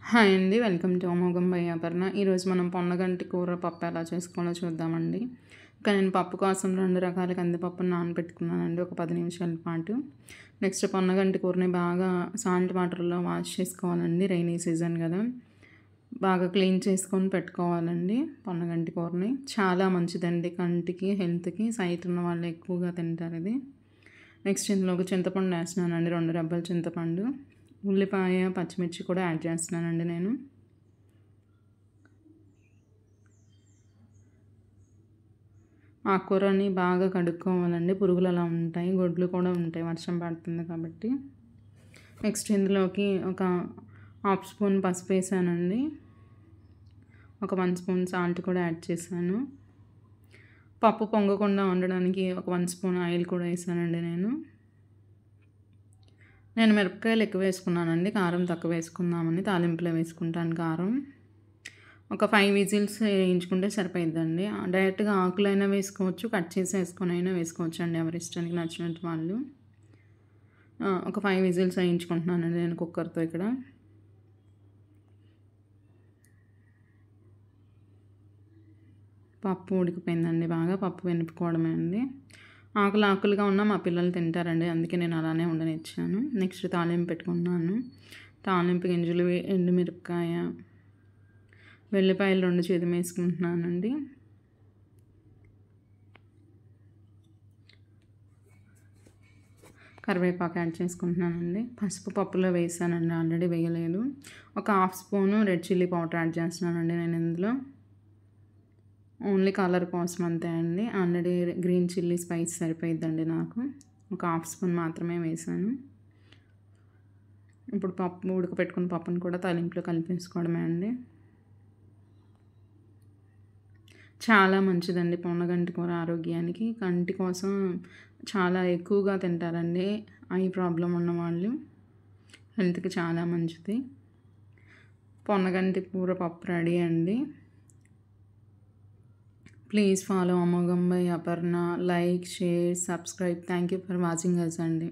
Hi అండి. Welcome to అమోఘం by Aparna. ఈరోజు మనం పొన్నగంటి కూర పప్పు ఎలా చేసుకోవాలో చూద్దామండి. ఇంకా నేను పప్పు కోసం 2 రకాల కందిపప్పును నానబెట్టుకున్నానండి ఒక 10 నిమిషాల పాటు. నెక్స్ట్ పొన్నగంటి కూరని బాగా సాల్ట్ వాటర్‌లో వాష్ చేసుకోవాలండి. రైనీ సీజన్ కదా! బాగా క్లీన్ చేసుకొని పెట్టుకోవాలండి పొన్నగంటి కూరని. చాలా మంచిదండి కంటికి, హెల్త్‌కి. సైట్ ఉన్న వాళ్ళు ఎక్కువగా తింటారు ఇది. నెక్స్ట్ ఇందులోకి చింతపండు వేస్తున్నానండి, 2 రెబ్బల చింతపండు. ఉల్లిపాయ, పచ్చిమిర్చి కూడా యాడ్ చేస్తున్నానండి నేను. ఆకుకూరని బాగా కడుక్కోవాలండి. పురుగులు అలా ఉంటాయి, గొడ్లు కూడా ఉంటాయి వర్షం పడుతుంది కాబట్టి. నెక్స్ట్ ఇందులోకి ఒక హాఫ్ స్పూన్ పసుపు వేసానండి. ఒక 1 స్పూన్ సాల్ట్ కూడా యాడ్ చేశాను. పప్పు పొంగకుండా ఉండడానికి ఒక 1 స్పూన్ ఆయిల్ కూడా వేసానండి నేను. నేను మిరపకాయలు ఎక్కువ వేసుకున్నానండి, కారం తక్కువ వేసుకుందామని. తాలింపులో వేసుకుంటాను కారం. ఒక 5 విజిల్స్ వేయించుకుంటే సరిపోయిద్దండి. డైరెక్ట్‌గా ఆకులైనా వేసుకోవచ్చు, కట్ చేసి వేసుకొనైనా వేసుకోవచ్చు అండి, ఎవరి ఇష్టానికి నచ్చినట్టు వాళ్ళు. ఒక 5 విజిల్స్ వేయించుకుంటున్నానండి నేను కుక్కర్‌తో ఇక్కడ. పప్పు ఉడికిపోయిందండి బాగా. పప్పు వెనుపుకోవడమే అండి. ఆకులుగా ఉన్నా మా పిల్లలు తింటారండి, అందుకే నేను అలానే ఉండనిచ్చాను. నెక్స్ట్ తాలింపు పెట్టుకున్నాను. తాలింపు గింజలు, ఎండుమిరపకాయ, వెల్లిపాయలు 2 చిదిమేసుకుంటున్నానండి. కరివేపాకు యాడ్ చేసుకుంటున్నానండి. పసుపు పప్పులో వేసానండి, ఆల్రెడీ వేయలేదు. ఒక half spoon red chilli powder add చేస్తున్నానండి నేను ఇందులో. ఓన్లీ కలర్ కోసం అంతే అండి. ఆల్రెడీ గ్రీన్ చిల్లీ స్పైస్ సరిపోయిద్దండి నాకు. ఒక హాఫ్ స్పూన్ మాత్రమే వేసాను. ఇప్పుడు పప్పు ఉడకపెట్టుకున్న పప్పును కూడా తాలింపులో కలిపేసుకోవడమే అండి. చాలా మంచిదండి పొన్నగంటి కూర ఆరోగ్యానికి. కంటి కోసం చాలా ఎక్కువగా తింటారండి ఐ ప్రాబ్లం ఉన్నవాళ్ళు. హెల్త్‌కి చాలా మంచిది. పొన్నగంటి కూర పప్పు రెడీ అండి. ప్లీజ్ ఫాలో అమోఘం by Aparna. Like, share, subscribe. Thank you for watching us అండి.